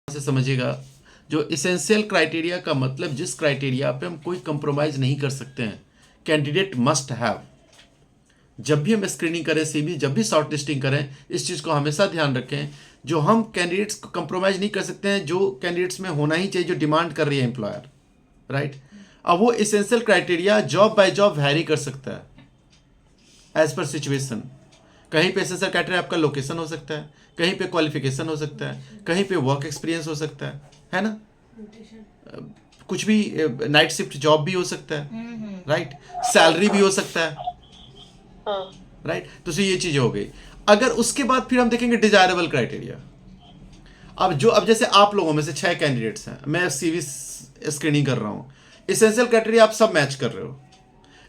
से समझिएगा, जो इसेंशियल क्राइटेरिया का मतलब जिस क्राइटेरिया पे हम कोई कंप्रोमाइज़ नहीं कर सकते हैं, कैंडिडेट मस्ट हैव। जब भी हम स्क्रीनिंग करें सीवी, जब भी शॉर्ट लिस्टिंग करें, इस चीज़ को हमेशा ध्यान रखें। जो हम कैंडिडेट्स को कंप्रोमाइज़ नहीं कर सकते हैं, जो कैंडिडेट्स में होना ही चाहिए, जो डिमांड कर रही है एम्प्लॉयर, राइट। अब वो essential criteria job by job vary कर सकता है एज पर सिचुएशन। कहीं पे इसेंशियल क्राइटेरिया आपका लोकेशन हो सकता है, कहीं पे क्वालिफिकेशन हो सकता है, कहीं पे वर्क एक्सपीरियंस हो सकता है ना, कुछ भी, नाइट शिफ्ट जॉब भी हो सकता है, राइट, सैलरी भी हो सकता है, राइट। तो ये चीज़ हो गई। अगर उसके बाद फिर हम देखेंगे डिजायरेबल क्राइटेरिया। अब जैसे आप लोगों में से 6 कैंडिडेट्स हैं, मैं सीवी स्क्रीनिंग कर रहा हूँ, इसेंशियल क्राइटेरिया आप सब मैच कर रहे हो,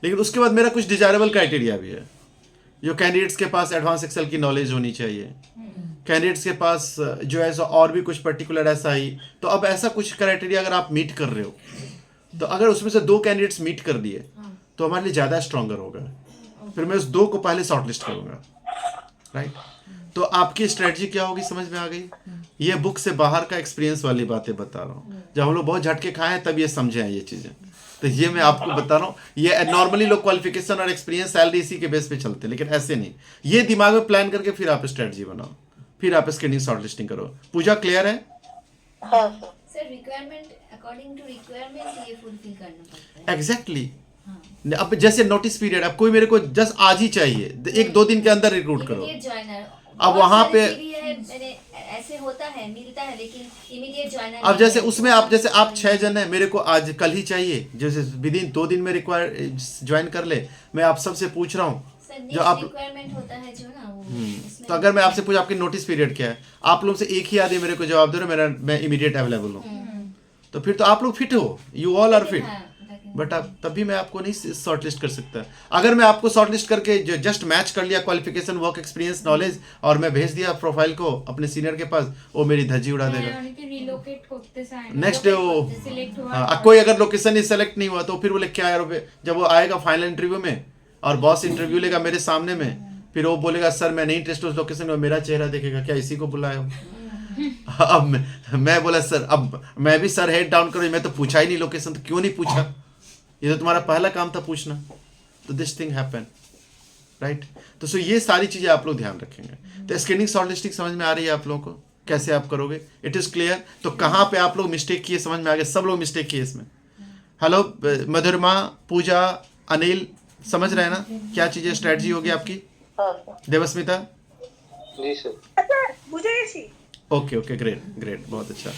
लेकिन उसके बाद मेरा कुछ डिजायरेबल क्राइटेरिया भी है। जो कैंडिडेट्स के पास एडवांस एक्सेल की नॉलेज होनी चाहिए, कैंडिडेट्स के पास जो है और भी कुछ पर्टिकुलर ऐसा ही। तो अब ऐसा कुछ क्राइटेरिया अगर आप मीट कर रहे हो, तो अगर उसमें से 2 कैंडिडेट्स मीट कर दिए तो हमारे लिए ज़्यादा स्ट्रॉन्गर होगा। फिर मैं उस 2 को पहले शॉर्टलिस्ट करूँगा, राइट। तो आपकी स्ट्रेटजी क्या होगी, समझ में आ गई? ये बुक से बाहर का एक्सपीरियंस वाली बातें बता रहा हूँ। जब हम लोग बहुत झटके खाए हैं तब ये समझे हैं ये चीज़ें। तो ये मैं आपको बता रहा हूँ, ये नॉर्मली लोग क्वालिफिकेशन और एक्सपीरियंस सैलरी इसी के बेस पे चलते हैं, लेकिन ऐसे नहीं। ये दिमाग में प्लान करके फिर आप स्ट्रेटजी बनाओ, फिर आप स्क्रीनिंग शॉर्ट लिस्टिंग करो। पूजा क्लियर है? हाँ sir, requirement according to requirement ये फुलफिल करना पड़ता है। एग्जैक्टली। अब जैसे नोटिस पीरियड, अब कोई मेरे को जस्ट आज ही चाहिए, 1-2 दिन के अंदर रिक्रूट करो। इमीडिएट जॉइनर, अब वहाँ पे ऐसे होता है, मिलता है, लेकिन इमीडिएट जॉइनर। अब जैसे उसमें आप 6 जन है, मेरे को आज कल ही चाहिए, जैसे विद इन 2 दिन में रिक्वायर ज्वाइन कर ले। मैं आप सबसे पूछ रहा हूँ जो आप रिक्वायरमेंट होता है जो ना वो तो अगर मैं आपसे पूछूं आपकी नोटिस पीरियड क्या है, आप लोग से एक ही आदमी मेरे को जवाब दे रहे हो मैं इमीडिएट अवेलेबल हूँ, तो फिर तो आप लोग फिट हो, you all are fit. But अब तभी मैं आपको नहीं शॉर्ट लिस्ट कर सकता। अगर मैं आपको शॉर्ट लिस्ट करके जस्ट मैच कर लिया क्वालिफिकेशन, वर्क एक्सपीरियंस, नॉलेज, और मैं भेज दिया प्रोफाइल को अपने सीनियर के पास, वो मेरी धज्जी उड़ा देगा। नेक्स्ट डे वो कोई अगर लोकेशन ही सेलेक्ट नहीं हुआ तो फिर बोले क्या यार, जब वो आएगा फाइनल इंटरव्यू में और बॉस इंटरव्यू लेगा मेरे सामने में, फिर वो बोलेगा सर मैं नहीं इंटरेस्टेड उस लोकेशन में, मेरा चेहरा देखेगा, क्या इसी को बुलाए हो? अब मैं बोला सर, अब मैं भी सर हेड डाउन करो, मैं तो पूछा ही नहीं लोकेशन, तो क्यों नहीं पूछा? ये तो तुम्हारा पहला काम था पूछना। तो दिस थिंग हैपन, राइट। तो ये सारी चीजें आप लोग ध्यान रखेंगे। तो स्क्रीनिंग शॉर्ट लिस्टिंग समझ में आ रही है आप लोगों को, कैसे आप करोगे? It is clear. तो कहाँ पे आप लोग मिस्टेक किए समझ में आ गया? सब लोग मिस्टेक किए इसमें। हेलो मधुरमा, पूजा, अनिल, समझ रहे हैं ना क्या चीजें स्ट्रेटजी होगी आपकी? देवस्मिता जी सर। ओके, ग्रेट, बहुत अच्छा।